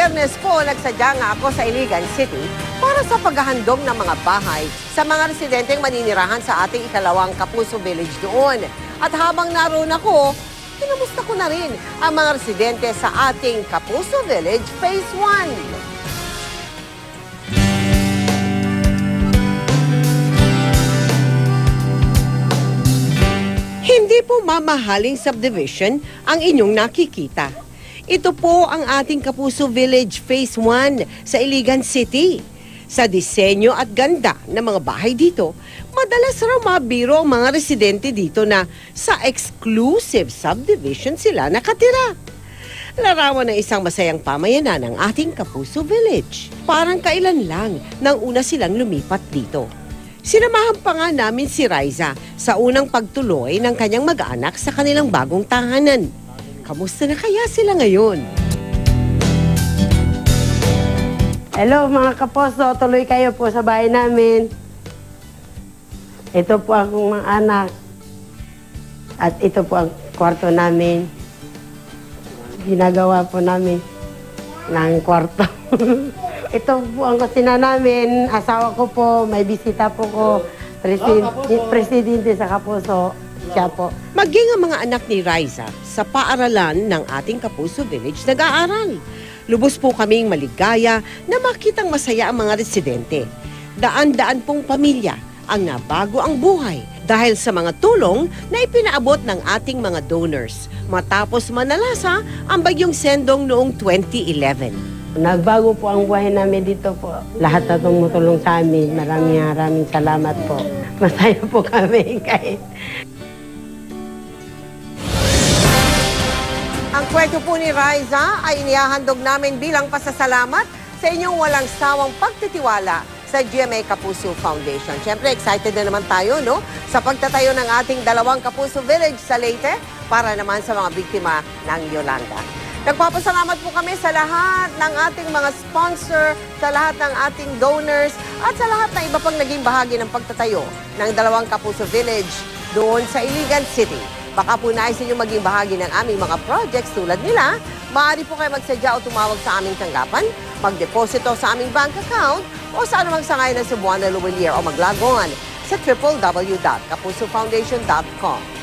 Biyernes po, nagsadya nga ako sa Iligan City para sa paghahandog ng mga bahay sa mga residenteng maninirahan sa ating ikalawang Kapuso Village doon. At habang naroon ako, kinamusta ko na rin ang mga residente sa ating Kapuso Village Phase 1. Hindi po mamahaling subdivision ang inyong nakikita. Ito po ang ating Kapuso Village Phase 1 sa Iligan City. Sa disenyo at ganda ng mga bahay dito, madalas raw mabiro ang mga residente dito na sa exclusive subdivision sila nakatira. Larawan ng isang masayang pamayanan ng ating Kapuso Village. Parang kailan lang nang una silang lumipat dito. Sinamahan pa nga namin si Riza sa unang pagtuloy ng kanyang mag-anak sa kanilang bagong tahanan. Kamusta na kaya sila ngayon? Hello mga kaposo, tuloy kayo po sa bahay namin. Ito po ang mga anak. At ito po ang kwarto namin. Ginagawa po namin ng kwarto. Ito po ang kusina namin. Asawa ko po, may bisita po ko. Presidente sa Kapuso. Siya po. Maging ang mga anak ni Riza sa paaralan ng ating Kapuso Village nag-aaral. Lubos po kaming maligaya na makitang masaya ang mga residente. Daan-daan pong pamilya ang nabago ang buhay dahil sa mga tulong na ipinaabot ng ating mga donors matapos manalasa ang bagyong Sendong noong 2011. Nagbago po ang buhay namin dito po. Lahat na tumutulong sa amin. Maraming salamat po. Masaya po kami kahit. Ang kwento po ni Riza ay inihahandog namin bilang pasasalamat sa inyong walang sawang pagtitiwala sa GMA Kapuso Foundation. Siyempre, excited na naman tayo, no? Sa pagtatayo ng ating dalawang Kapuso Village sa Leyte para naman sa mga biktima ng Yolanda. Nagpapasalamat po kami sa lahat ng ating mga sponsor, sa lahat ng ating donors, at sa lahat ng iba pang naging bahagi ng pagtatayo ng dalawang Kapuso Village doon sa Iligan City. Baka po nais ninyo maging bahagi ng aming mga projects tulad nila, maaari po kayo magsadya o tumawag sa aming tanggapan, magdeposito sa aming bank account, o sa anumang sangay ng Cebuana Luwelier o maglagon sa www.kapusofoundation.com.